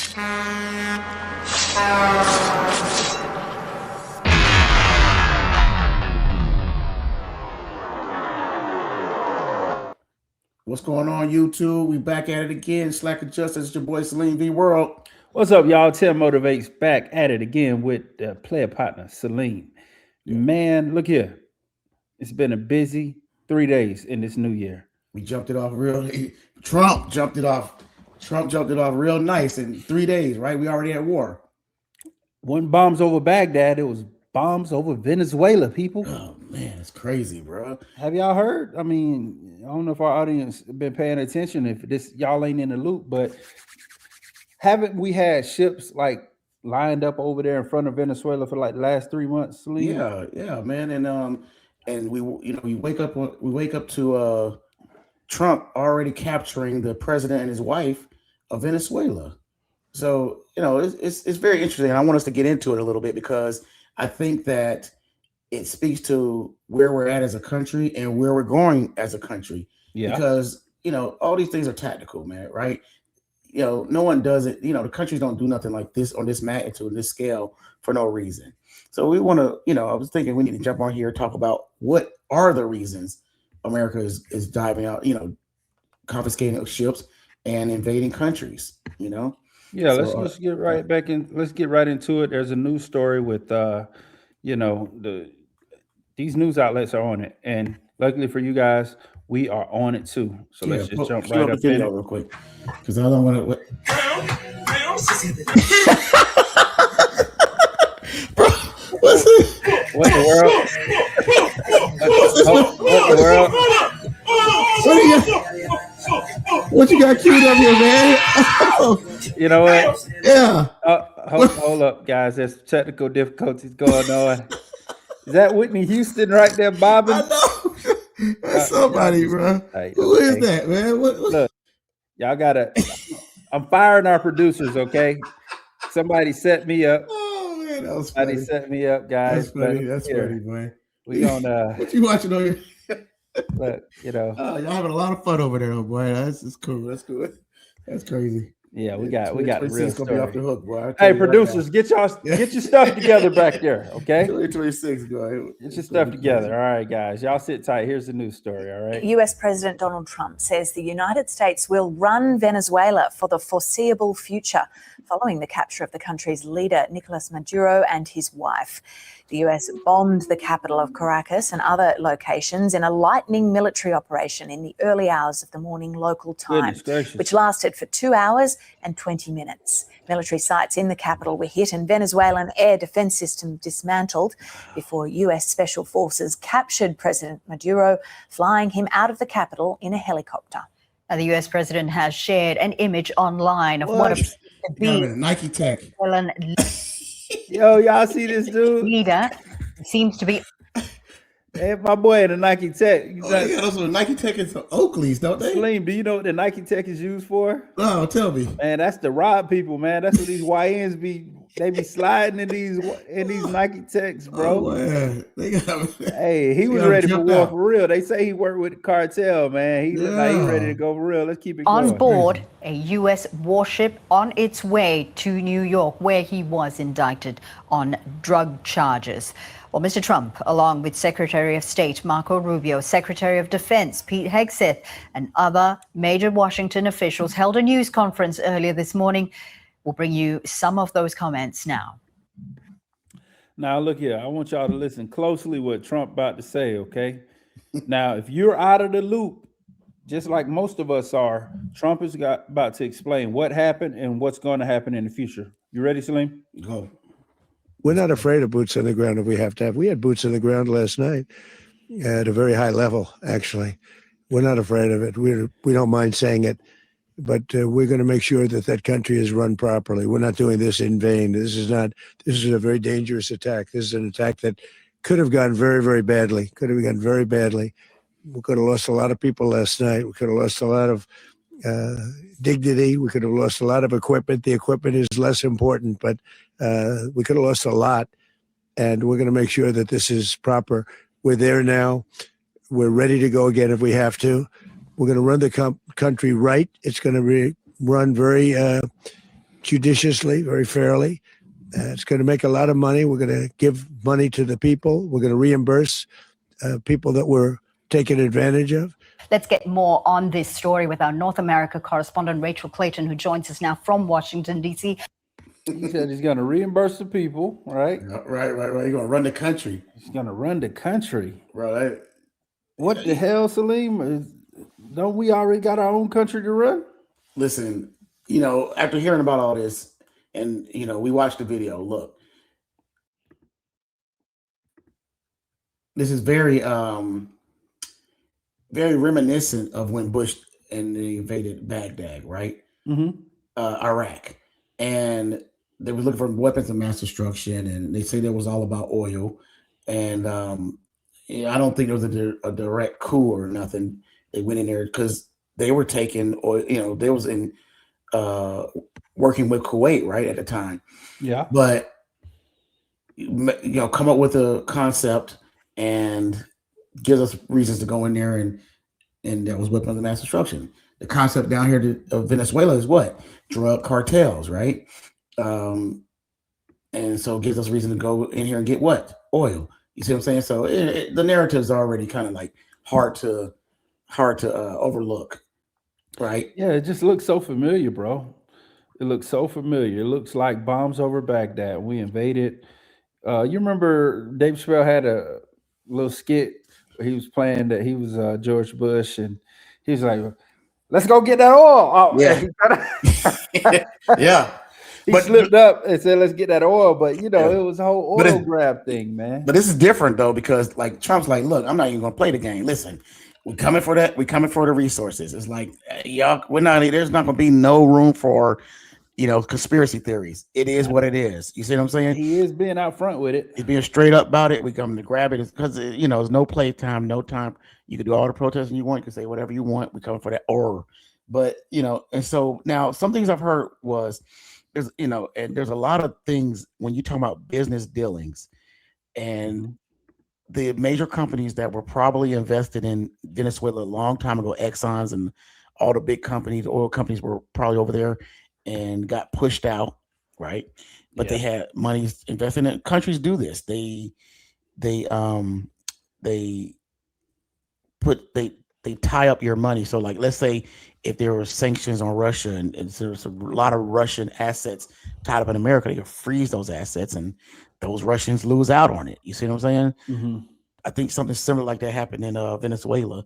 What's going on, YouTube? We back at it again. Slackadjusters, it's your boy Salim V World. What's up, y'all? Tim Motivates back at it again with player partner Salim. Man, look here. It's been a busy 3 days in this new year. We jumped it off Trump jumped it off real nice in 3 days, right? We already at war. Wasn't bombs over Baghdad, it was bombs over Venezuela, people. Oh man, it's crazy, bro. Have y'all heard? I mean, I don't know if our audience been paying attention, if this y'all ain't in the loop, but haven't we had ships like lined up over there in front of Venezuela for like the last 3 months, Salim? Yeah, man. And we wake up to Trump already capturing the president and his wife of Venezuela. So, it's very interesting. I want us to get into it a little bit because I think that it speaks to where we're at as a country and where we're going as a country. Yeah. Because, all these things are tactical, man, right? No one does it. The countries don't do nothing like this on this magnitude, this scale for no reason. So we want to, I was thinking we need to jump on here and talk about what are the reasons America is diving out, confiscating ships and invading countries, Yeah, so, let's get right back in. Let's get right into it. There's a news story with, these news outlets are on it, and luckily for you guys, we are on it too. So let's just jump right up in it real quick because I don't want to. Bro, what's it? What the world? What the world? What you got queued up here, man? You know what? Yeah. Hold up, guys. There's technical difficulties going on. Is that Whitney Houston right there bobbing? I know. That's somebody, bro. Who is that, man? What? Look, y'all gotta. I'm firing our producers, okay? Somebody set me up. Oh man, that was funny. Somebody set me up, guys. That's funny, boy. We gonna. What you watching on here? Look, y'all having a lot of fun over there, oh boy. That's cool. That's good. That's crazy. Yeah, we got the real story. Be off the hook, boy. Hey, producers, right, get your stuff together back there, okay? 2026, go ahead. Get your stuff together. All right, guys. Y'all sit tight. Here's the news story, all right? U.S. President Donald Trump says the United States will run Venezuela for the foreseeable future following the capture of the country's leader, Nicolas Maduro, and his wife. The U.S. bombed the capital of Caracas and other locations in a lightning military operation in the early hours of the morning local time, which lasted for 2 hours and 20 minutes. Military sites in the capital were hit and Venezuelan air defense system dismantled before U.S. special forces captured President Maduro, flying him out of the capital in a helicopter. The U.S. president has shared an image online of what appears to be Nike Tech. Yo, y'all see this dude? Leader seems to be. Hey, my boy in the Nike Tech. Those are Nike Tech and some Oakleys, don't they? Slim, do you know what the Nike Tech is used for? Oh, tell me. Man, that's to rob people, man. That's what these YNs be. They be sliding in these Nike Techs, bro. Oh, man. Hey, he was ready for war for real. They say he worked with the cartel, man. He looked like he's ready to go for real. Let's keep it going. On board a U.S. warship on its way to New York, where he was indicted on drug charges. Well, Mr. Trump, along with Secretary of State Marco Rubio, Secretary of Defense Pete Hegseth, and other major Washington officials held a news conference earlier this morning. We'll bring you some of those comments now. Now, look here. I want y'all to listen closely what Trump about to say, okay? Now, if you're out of the loop, just like most of us are, Trump is about to explain what happened and what's going to happen in the future. You ready, Salim? Go. We're not afraid of boots on the ground if we have to have. We had boots on the ground last night at a very high level, actually. We're not afraid of it. We don't mind saying it, but we're going to make sure that that country is run properly. We're not doing this in vain. This is a very dangerous attack. This is an attack that could have gone very, very badly. Could have gone very badly. We could have lost a lot of people last night. We could have lost a lot of dignity. We could have lost a lot of equipment. The equipment is less important, but we could have lost a lot. And we're going to make sure that this is proper. We're there now. We're ready to go again if we have to. We're going to run the country right. It's going to run very judiciously, very fairly. It's going to make a lot of money. We're going to give money to the people. We're going to reimburse people that were taken advantage of. Let's get more on this story with our North America correspondent, Rachel Clayton, who joins us now from Washington, D.C. He said he's going to reimburse the people, right? Right. You're going to run the country. He's going to run the country. Right. What the hell, Salim? Don't we already got our own country to run? Listen, after hearing about all this, and, we watched the video, look, this is very, very reminiscent of when Bush and they invaded Baghdad, right? Mm-hmm. Iraq. And they were looking for weapons of mass destruction, and they say that was all about oil. And I don't think there was a direct coup or nothing. They went in there because they were taking oil, they was in working with Kuwait, right, at the time. Yeah. But, come up with a concept and gives us reasons to go in there, and that was weapons of mass destruction. The concept down here of Venezuela is what? Drug cartels, right? And so it gives us reason to go in here and get what? Oil. You see what I'm saying? So the narrative's already kind of like hard to overlook, right? Yeah, it just looks so familiar, bro. It looks so familiar. It looks like bombs over Baghdad. We invaded. You remember Dave Chappelle had a little skit where he was playing that he was George Bush, and he was like, "Let's go get that oil." Oh, yeah. Yeah. He slipped up and said, "Let's get that oil," but it was a whole oil grab thing, man. But this is different though, because like Trump's like, "Look, I'm not even gonna play the game. Listen, we're coming for that. We're coming for the resources." It's like, y'all, there's not gonna be no room for, conspiracy theories. It is what it is. You see what I'm saying? He is being out front with it. He's being straight up about it. We come to grab it because there's no play time, no time. You can do all the protesting you want. You can say whatever you want. We coming for that. But and so now some things I've heard was there's and there's a lot of things when you talk about business dealings, and the major companies that were probably invested in Venezuela a long time ago, Exxon's and all the big companies, oil companies, were probably over there and got pushed out, right? But they had money invested in it. Countries do this. They tie up your money. So like, let's say if there were sanctions on Russia and there's a lot of Russian assets tied up in America, they could freeze those assets and those Russians lose out on it. You see what I'm saying? Mm-hmm. I think something similar like that happened in Venezuela.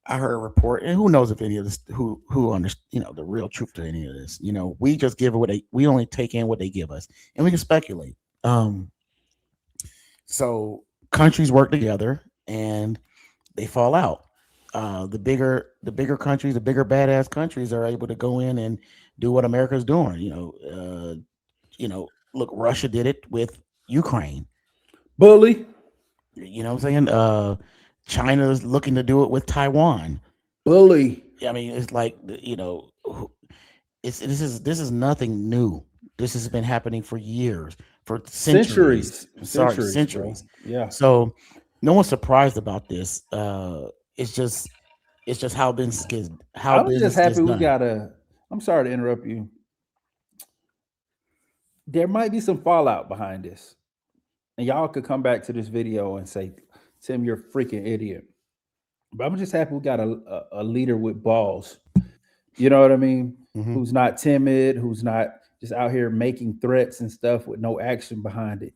I heard a report, and who knows if any of this, who understands, the real truth to any of this. We just give it we only take in what they give us, and we can speculate. So countries work together and they fall out. The bigger countries, the bigger badass countries are able to go in and do what America's doing. Look, Russia did it with Ukraine. Bully. You know what I'm saying? China's looking to do it with Taiwan. Bully. I mean, it's like, this is nothing new. This has been happening for years, for centuries. Centuries. Yeah. So no one's surprised about this. It's just how business is. I'm just happy we got I'm sorry to interrupt you. There might be some fallout behind this, and y'all could come back to this video and say, "Tim, you're a freaking idiot." But I'm just happy we got a leader with balls. You know what I mean? Mm-hmm. Who's not timid, who's not just out here making threats and stuff with no action behind it.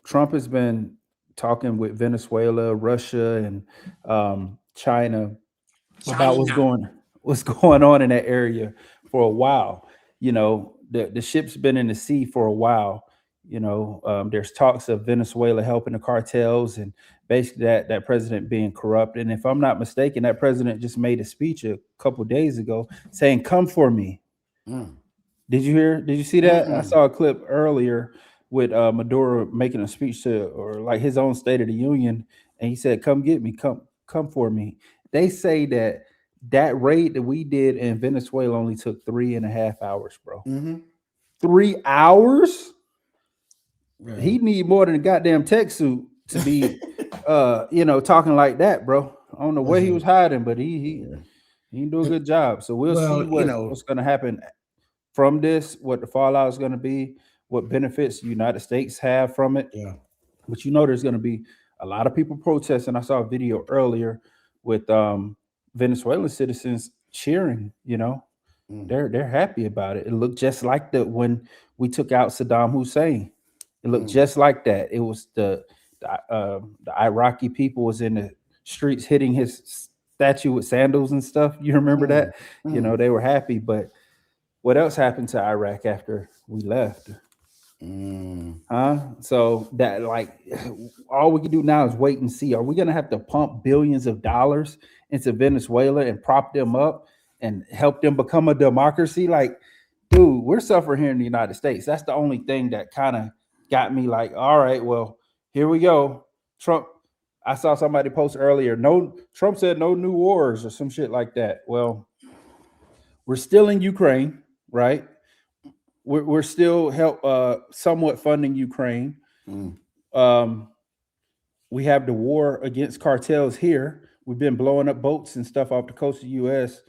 Trump has been talking with Venezuela, Russia, and China about what's going on in that area for a while. The ship's been in the sea for a while. There's talks of Venezuela helping the cartels, and basically that president being corrupt. And if I'm not mistaken, that president just made a speech a couple of days ago saying, "Come for me." Did you see that? I saw a clip earlier with Maduro making a speech or like his own State of the Union, and he said, "Come get me, come for me." They say that raid that we did in Venezuela only took 3.5 hours, bro. 3 hours? Right. He need more than a goddamn tech suit to be talking like that, bro. I don't know where he was hiding, but he He didn't do a good job. So we'll Well, see you know, what's going to happen from this, what the fallout is going to be, what benefits the United States have from it. yeah. But there's going to be a lot of people protesting. I saw a video earlier with Venezuelan citizens cheering. They're happy about it. It looked just like when we took out Saddam Hussein. It looked just like that. It was the Iraqi people was in the streets hitting his statue with sandals and stuff. You remember that? They were happy. But what else happened to Iraq after we left? So that all we can do now is wait and see. Are we going to have to pump billions of dollars into Venezuela and prop them up and help them become a democracy? Like, dude, we're suffering here in the United States. That's the only thing that kind of got me like, all right, well, here we go. Trump, I saw somebody post earlier, Trump said no new wars or some shit like that. Well, we're still in Ukraine, right? We're still somewhat funding Ukraine. We have the war against cartels here. We've been blowing up boats and stuff off the coast of the U.S.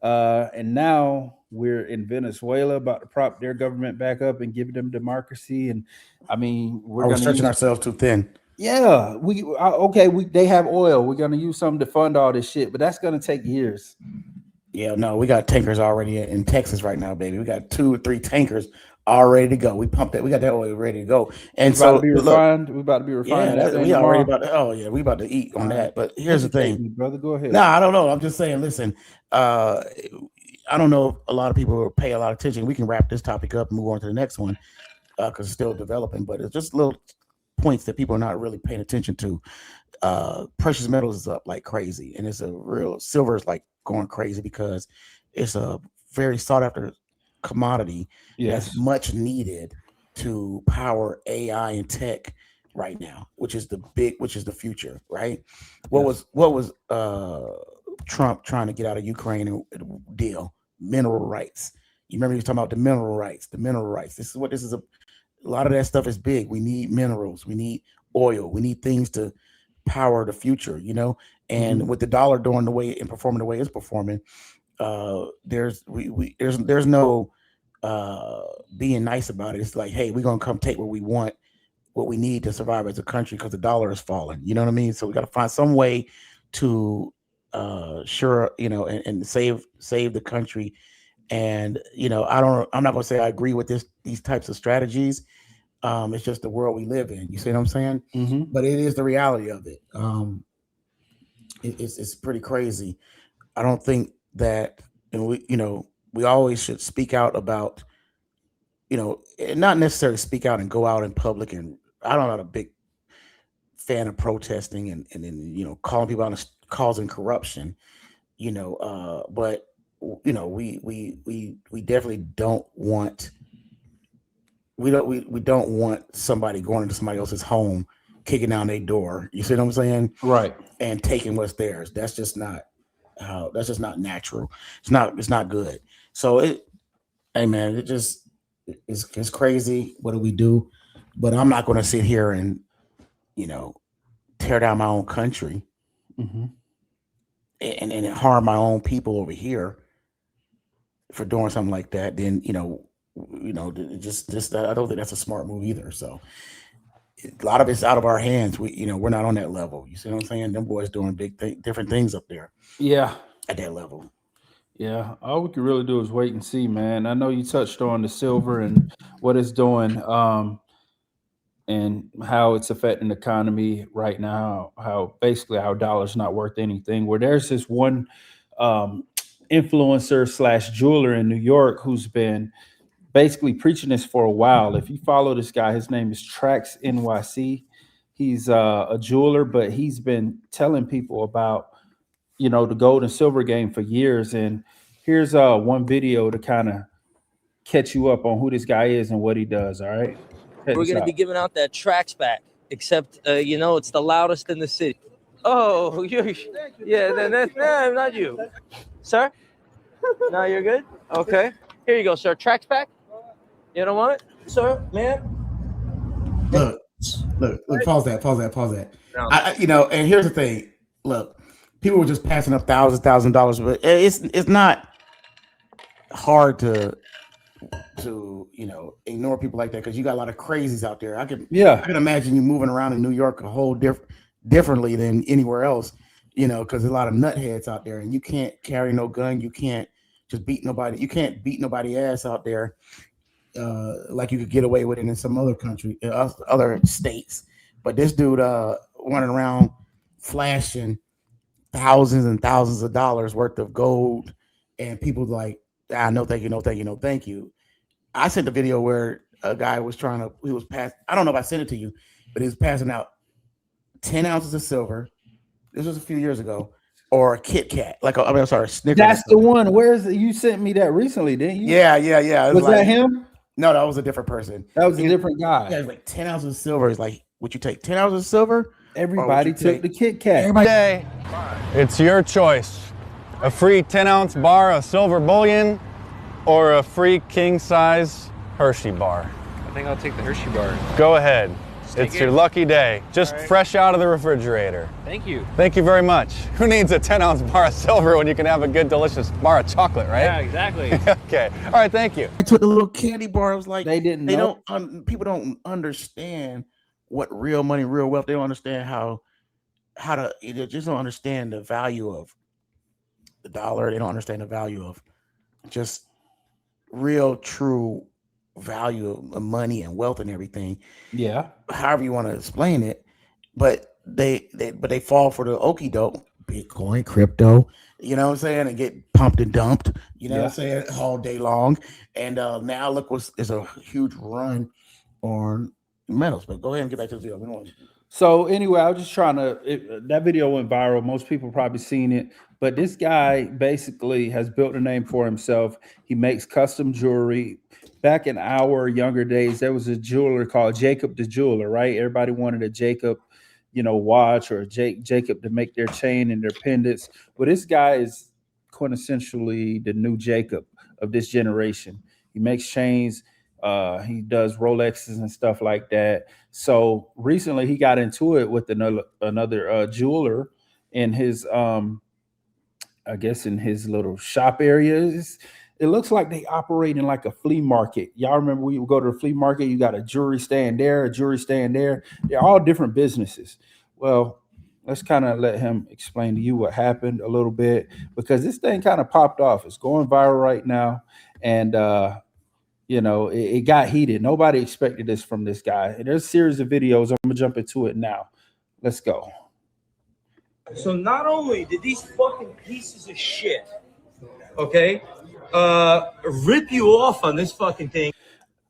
And now we're in Venezuela about to prop their government back up and give them democracy. And I mean, we're stretching ourselves too thin. Yeah, they have oil. We're gonna use something to fund all this shit, but that's gonna take years. Yeah, no, we got tankers already in Texas right now, baby. We got 2 or 3 tankers all ready to go. We pumped that. We got that oil ready to go. And we're about to be refined. Yeah, we already about to. Oh yeah, we about to eat on that. But here's the thing, brother. Go ahead. No, I don't know. I'm just saying. Listen, I don't know if a lot of people will pay a lot of attention. We can wrap this topic up and move on to the next one because it's still developing. But it's just little points that people are not really paying attention to. Precious metals is up like crazy, and it's a real silver is like going crazy because it's a very sought after commodity that's much needed to power AI and tech right now, which is the future, right? What was Trump trying to get out of Ukraine deal? Mineral rights. You remember he was talking about the mineral rights. This is a lot of that stuff is big. We need minerals, we need oil, we need things to power the future, and with the dollar doing the way and performing the way it's performing, there's no being nice about it. It's like, hey, we're gonna come take what we want, what we need to survive as a country because the dollar is falling. You know what I mean? So we got to find some way to and save the country. And I'm not gonna say I agree with these types of strategies. It's just the world we live in. You see what I'm saying? But it is the reality of it. It's pretty crazy. I don't think that, and we always should speak out about, not necessarily speak out and go out in public. And I'm not a big fan of protesting and then calling people out and causing corruption. But we definitely don't want. We don't want somebody going into somebody else's home, kicking down their door. You see what I'm saying? Right. And taking what's theirs. That's just not natural. It's not good. So hey man, it's crazy. What do we do? But I'm not going to sit here and tear down my own country and harm my own people over here for doing something like that. Then just I don't think that's a smart move either. So a lot of it's out of our hands. We're not on that level. You see what I'm saying? Them boys doing different things up there. Yeah, at that level. Yeah, all we can really do is wait and see, man. I know you touched on the silver and what it's doing, and how it's affecting the economy right now. How basically our dollar's not worth anything. Where there's this one influencer / jeweler in New York who's been basically preaching this for a while. If you follow this guy, his name is Trax NYC. He's a jeweler, but he's been telling people about the gold and silver game for years. And here's one video to kind of catch you up on who this guy is and what he does. All right. We're going to be giving out that Trax back, except, it's the loudest in the city. Oh, no, not you. Sir? No, you're good? Okay. Here you go, sir. Trax back. You don't want it? Sir, man? Look, pause that. No. And here's the thing. Look, people were just passing up $1,000, but it's not hard to ignore people like that because you got a lot of crazies out there. I can imagine you moving around in New York a whole differently than anywhere else, because there's a lot of nutheads out there, and you can't carry no gun. You can't just beat nobody. You can't beat nobody ass out there like you could get away with it in some other country, other states. But this dude running around flashing thousands and thousands of dollars worth of gold, and people like, no, thank you, no, thank you, no, thank you. I sent a video where a guy was I don't know if I sent it to you, but he was passing out 10 ounces of silver. This was a few years ago, or a Kit Kat, Snickers. That's the one. You sent me that recently, didn't you? Yeah. Was that him? No, that was a different person. That was a different guy. Yeah, like 10 ounces of silver. He's like, would you take 10 ounces of silver? Everybody took the Kit Kat. Today, it's your choice. A free 10-ounce bar of silver bullion or a free king-size Hershey bar. I think I'll take the Hershey bar. Go ahead. It's your lucky day. Just fresh out of the refrigerator. Thank you. Thank you very much. Who needs a 10-ounce bar of silver when you can have a good, delicious bar of chocolate, right? Yeah, exactly. Okay. All right, thank you. I took a little candy bar. I was like, people don't understand what real money, real wealth. They don't understand how they just don't understand the value of the dollar. They don't understand the value of just real, true value of money and wealth and everything. Yeah. However you want to explain it, but they fall for the okie doke, Bitcoin, crypto, you know what I'm saying, and get pumped and dumped, you know what I'm saying, all day long. And now look, is a huge run on metals. But go ahead and get back to the video. So anyway, I was just trying to. That video went viral. Most people probably seen it. But this guy basically has built a name for himself. He makes custom jewelry. Back in our younger days, there was a jeweler called Jacob the Jeweler, right? Everybody wanted a Jacob, watch, or Jacob to make their chain and their pendants. But this guy is quintessentially the new Jacob of this generation. He makes chains. He does Rolexes and stuff like that. So recently he got into it with another jeweler in his, I guess in his little shop areas. It looks like they operate in like a flea market. Y'all remember we would go to the flea market, you got a jewelry stand there, a jewelry stand there. They're all different businesses. Well, let's kind of let him explain to you what happened a little bit, because this thing kind of popped off. It's going viral right now. And, it got heated. Nobody expected this from this guy. And there's a series of videos. I'm going to jump into it now. Let's go. So not only did these fucking pieces of shit, rip you off on this fucking thing.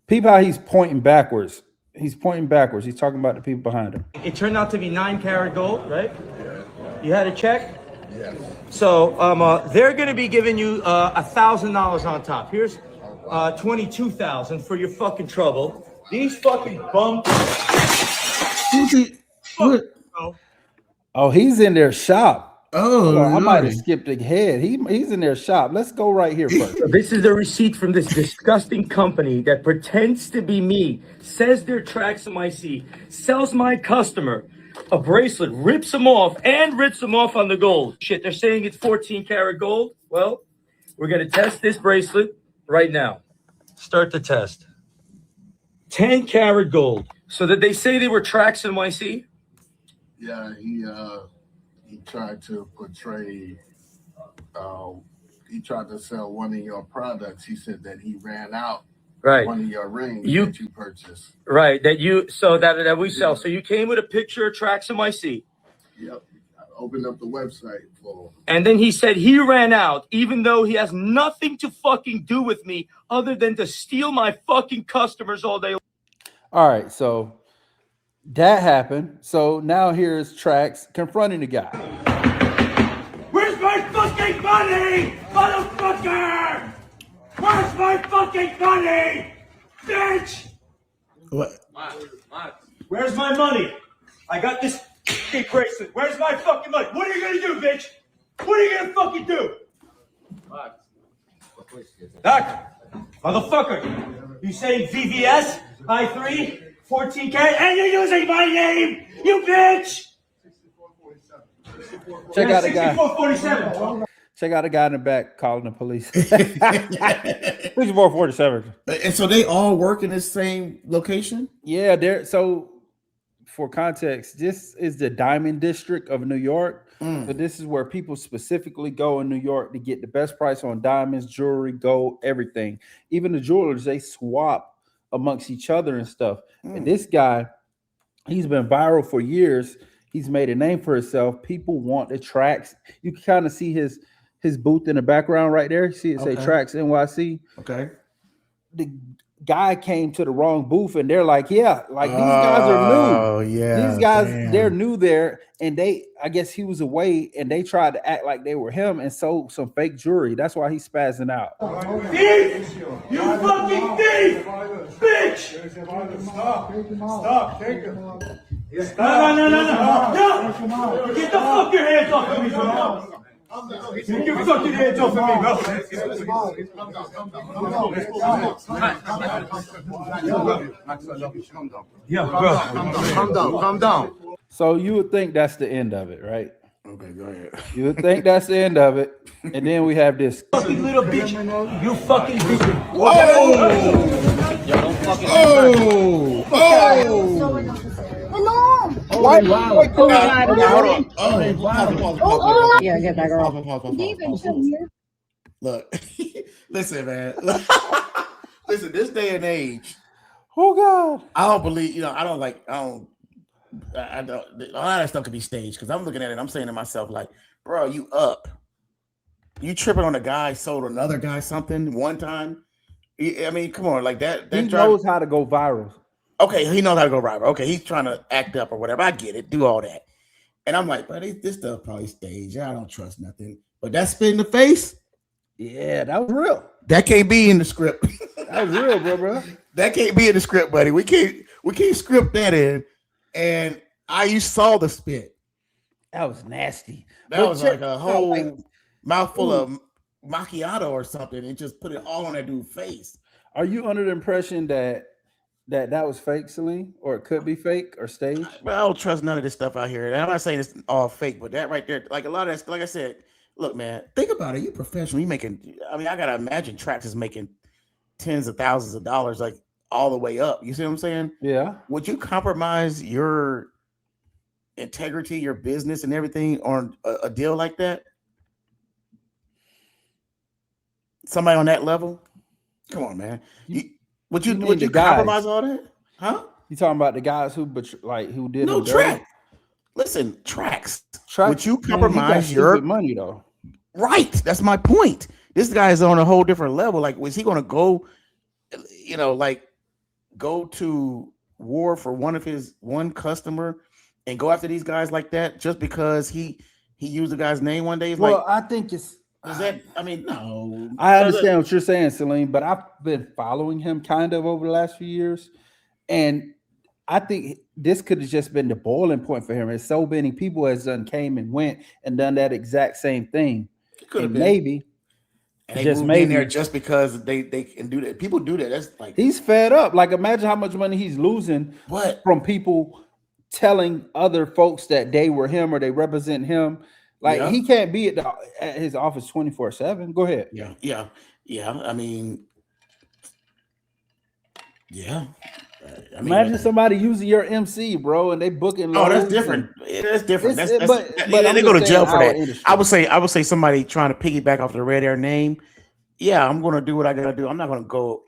People, how he's pointing backwards. He's pointing backwards. He's talking about the people behind him. It turned out to be 9-karat gold, right? You had a check? Yes. So they're going to be giving you $1,000 on top. Here's $22,000 for your fucking trouble. These fucking bums. Oh, he's in their shop. Oh, well, I might have skipped ahead. He's in their shop. Let's go right here first. This is the receipt from this disgusting company that pretends to be me, says they're Trax NYC, sells my customer a bracelet, rips them off, and rips them off on the gold. Shit, they're saying it's 14-karat gold. Well, we're going to test this bracelet right now. Start the test. 10-karat gold. So did they say they were Trax NYC? Yeah, he tried to portray, he tried to sell one of your products. He said that he ran out one of your rings that you purchased. Right, that we sell. So you came with a picture of Trax NYC. Yep, I opened up the website for him. And then he said he ran out, even though he has nothing to fucking do with me other than to steal my fucking customers all day long. All right, so that happened. So now here's Trax confronting the guy. Where's my fucking money, motherfucker? Where's my fucking money, bitch? What? Where's my money? I got this fucking bracelet. Where's my fucking money? What are you gonna do, bitch? What are you gonna fucking do? Doc, motherfucker, you saying VVS, I3, 14K, and you're using my name, you bitch! Check out the guy. 6447. Check out the guy in the back calling the police. 6447. And so they all work in the same location? Yeah, so for context, this is the Diamond District of New York. So this is where people specifically go in New York to get the best price on diamonds, jewelry, gold, everything. Even the jewelers, they swap amongst each other and stuff. And this guy, he's been viral for years. He's made a name for himself. People want the Trax. You can kind of see his booth in the background right there. See it say Trax NYC. Okay. The guy came to the wrong booth and they're like, yeah, like these guys are new. Oh, yeah. These guys, they're new there. And I guess he was away and they tried to act like they were him and sold some fake jewelry. That's why he's spazzing out. Thief! You fucking thief! Bitch! Stop. Take it. No! Get the fuck your hands off of me, bro! Get your fucking hands off of me, bro! Calm down. So you would think that's the end of it, right? Okay, go ahead. You would think that's the end of it. And then we have this. Fucking little bitch! You fucking bitch! Why? Hold on. Yeah, get that girl. Look, listen, man. Listen, this day and age. Oh God! I don't believe. I don't. All that stuff could be staged because I'm looking at it. I'm saying to myself, like, bro, you up? You tripping on a guy sold another guy something one time? I mean, come on, like that. He knows how to go viral. Okay, he knows how to go viral. Okay, he's trying to act up or whatever. I get it. Do all that. And I'm like, but this stuff probably staged. I don't trust nothing. But that spit in the face, yeah, that was real. That can't be in the script. That was real, bro. That can't be in the script, buddy. We can't script that in. And you saw the spit. That was nasty. That was like a whole mouthful of macchiato or something, and just put it all on that dude's face. Are you under the impression that was fake, Celine, or it could be fake or staged? Well, I don't trust none of this stuff out here. And I'm not saying it's all fake, but that right there, like a lot of that, like I said, look, man, think about it. You professional. You making? I mean, I gotta imagine Trax is making tens of thousands of dollars, like all the way up. You see what I'm saying? Yeah. Would you compromise your integrity, your business, and everything on a deal like that? Somebody on that level? Come on, man. Would you compromise all that? Huh? You talking about the guys who did no Trax? Listen, Trax. Would you compromise your money though? Right. That's my point. This guy is on a whole different level. Like, was he going to go? Go to war for one customer and go after these guys like that just because he used the guy's name one day? I think it's. Is that? I mean, no. I understand what you're saying, Celine, but I've been following him kind of over the last few years, and I think this could have just been the boiling point for him. And so many people has came and went and done that exact same thing. Could have been. Maybe. And just maybe there just because they can do that. People do that. That's like he's fed up. Like, imagine how much money he's losing from people telling other folks that they were him or they represent him. Like, he can't be at his office 24/7. Go ahead. Yeah. I mean, imagine somebody using your MC, bro, and they booking. Oh, that's different. That's different. But they go to jail for that. Industry. I would say somebody trying to piggyback off the Red Air name. Yeah, I'm going to do what I got to do. I'm not going to go.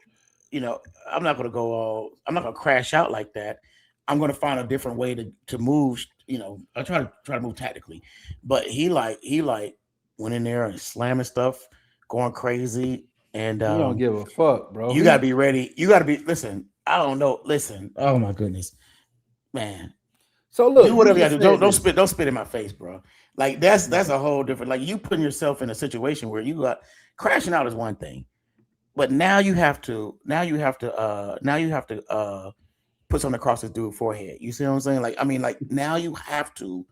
I'm not going to crash out like that. I'm going to find a different way to move. I try to move tactically, but he went in there and slamming stuff, going crazy, and you don't give a fuck, bro. You gotta be ready. You gotta be. Listen, I don't know. Listen. Oh my goodness, man. So look, do whatever you do. Don't spit in my face, bro. Like that's a whole different. Like, you putting yourself in a situation where you got crashing out is one thing, but now you have to put something across this dude's forehead. You see what I'm saying? Like, I mean, like, now you have to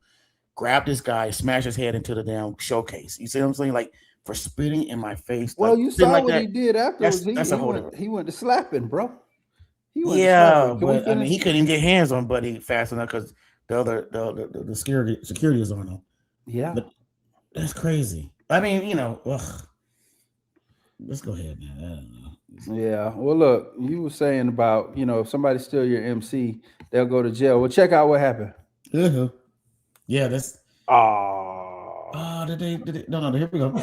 grab this guy, smash his head into the damn showcase. You see what I'm saying? Like, for spitting in my face. Well, like, you saw like what that, he did afterwards. That's a whole different. He went to slapping, bro. But I mean, he couldn't even get hands on Buddy fast enough because the security is on him. Yeah. But that's crazy. I mean, let's go ahead, man. I don't know. Yeah. Well, look, you were saying about, if somebody steal your MC, they'll go to jail. Well, check out what happened. Uh-huh. Yeah, that's. Oh, Did they? No, here we go.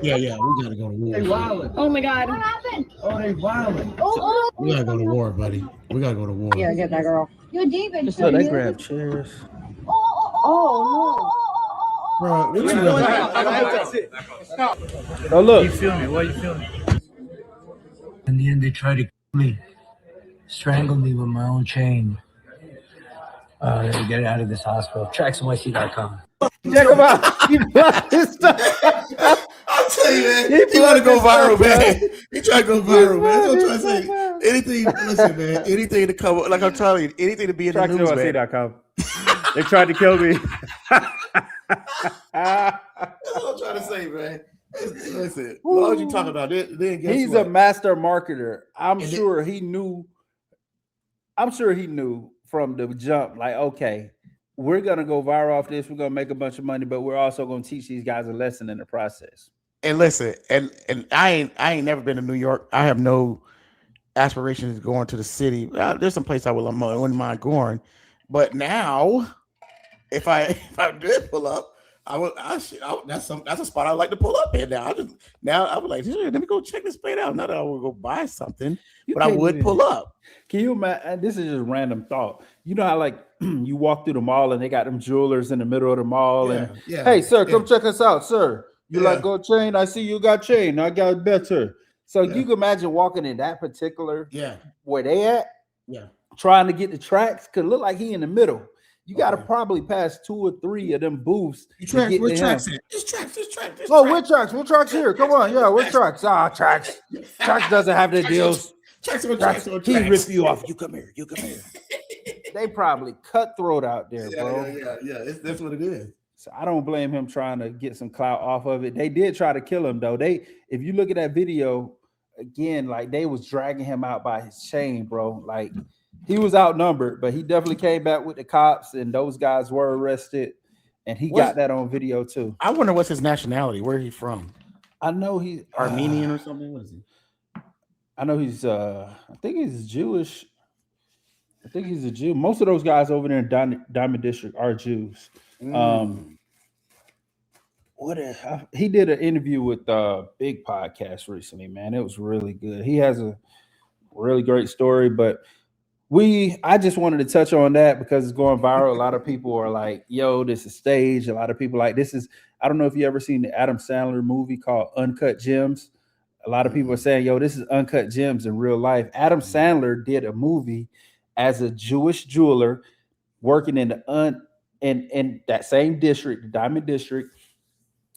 Yeah, we gotta go to war. They wildin'. Oh my God. What happened? Oh, they wildin'. We gotta go to war, buddy. We gotta go to war. Yeah, get that girl. Yo, David. so they grab chairs. Oh, Bro, what you doing? Oh, look. You feel me? What you feeling? In the end, they tried to kill me, strangle me with my own chain. To get out of this hospital. TraxNYC.com. Check him out. He blocked his stuff. I'll tell you, man. He want to go viral, man. He trying to go viral, man. That's what I'm trying to say. Anything, listen, man. Anything to come, like I'm telling you, anything to be in the news, man. TraxNYC.com. They tried to kill me. That's what I'm trying to say, man. Listen, what was you talking about? Then He's a master marketer. I'm sure he knew from the jump, like, okay, we're gonna go viral off this, we're gonna make a bunch of money, but we're also gonna teach these guys a lesson in the process. And listen, and I ain't never been to New York. I have no aspirations of going to the city. There's some place I wouldn't mind going, but now, if I did pull up, that's a spot I'd like to pull up in now. I would like, let me go check this place out. Not that I would go buy something, but I would pull up. Can you imagine? This is just random thought. You know how like you walk through the mall and they got them jewelers in the middle of the mall, hey sir, come check us out, sir. You like gold chain? I see you got chain. I got better. So you can imagine walking in that particular where they at, trying to get the tracks. Could look like he in the middle. You got to probably pass 2 or 3 of them booths. Where's Tracks at? It's Tracks. Oh, what Tracks? What Tracks here? Come on, what Tracks? Tracks. Tracks doesn't have the deals. Tracks. He rip you off. You come here. They probably cutthroat out there, bro. Yeah. That's what it is. So I don't blame him trying to get some clout off of it. They did try to kill him though. If you look at that video again, like they was dragging him out by his chain, bro. Like he was outnumbered, but he definitely came back with the cops, and those guys were arrested, and he got that on video too. I wonder what's his nationality. Where he from? I know he's Armenian or something. What is he? I know he's I think he's Jewish. I think he's a Jew. Most of those guys over there in Diamond District are Jews. He did an interview with Big Podcast recently, man. It was really good. He has a really great story, but I just wanted to touch on that because it's going viral. A lot of people are like, yo, this is staged. A lot of people like, I don't know if you ever seen the Adam Sandler movie called Uncut Gems. A lot of people are saying, yo, this is Uncut Gems in real life. Adam Sandler did a movie as a Jewish jeweler working in in that same district, the Diamond District,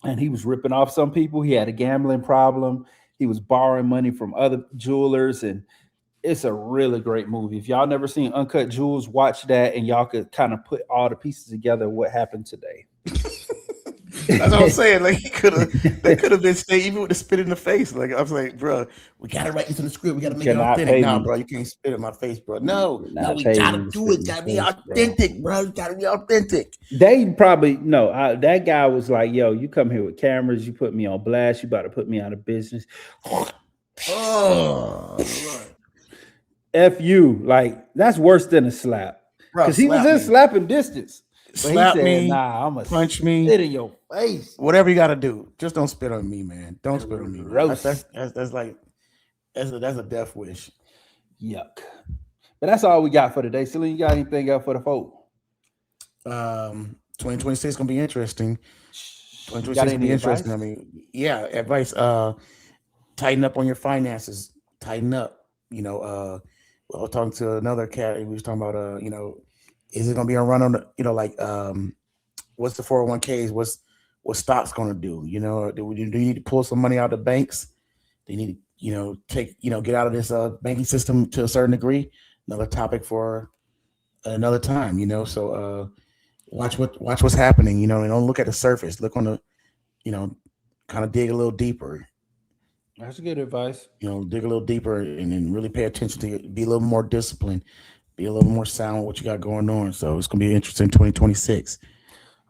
and he was ripping off some people. He had a gambling problem. He was borrowing money from other jewelers, and it's a really great movie. If y'all never seen Uncut Jewels, watch that, and y'all could kind of put all the pieces together what happened today. That's what I'm saying. Like they could have been staying even with the spit in the face. Like I was like, bro, we gotta write into the script. We gotta make it authentic. No, bro, you can't spit in my face, bro. No, we gotta do it. Gotta be authentic, bro. You gotta be authentic. They probably that guy was like, yo, you come here with cameras, you put me on blast, you about to put me out of business. Oh, F you, like that's worse than a slap. Because he was in slapping distance. But slap he said, me, nah, I'm gonna punch me, spit in your face. Whatever you gotta do, just don't spit on me, man. Don't spit on me. That's like that's a death wish. Yuck. But that's all we got for today. Celine, you got anything else for the folk? 2026 is gonna be interesting. 2026 is gonna be interesting. Advice? I mean, yeah, advice. Tighten up on your finances. Tighten up. I was talking to another cat. We was talking about is it gonna be a run on the, what's the 401ks? What stocks gonna do? Do you need to pull some money out of the banks? They need to, get out of this banking system to a certain degree. Another topic for another time, So watch what's happening, and don't look at the surface. Look on the, kind of dig a little deeper. That's good advice. Dig a little deeper and then really pay attention to it. Be a little more disciplined. be a little more sound with what you got going on. So it's gonna be interesting 2026.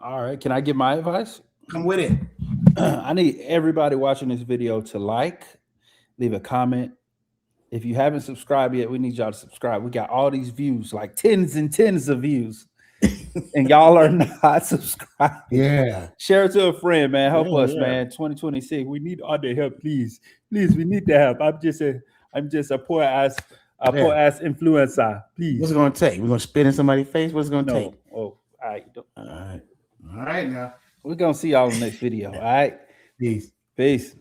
All right, can I give my advice? Come with it. I need everybody watching this video to like, leave a comment. If you haven't subscribed yet, we need y'all to subscribe. We got all these views, like tens and tens of views, and y'all are not subscribed. Yeah. Share it to a friend, man. Help us, Yeah. man. 2026. We need all the help, please. Please, we need the help. I'm just a poor ass influencer. Please. What's it gonna take? We're gonna spit in somebody's face. What's it gonna take? Oh, all right. All right. All right now. We're gonna see y'all in the next video. All right. Peace. Peace.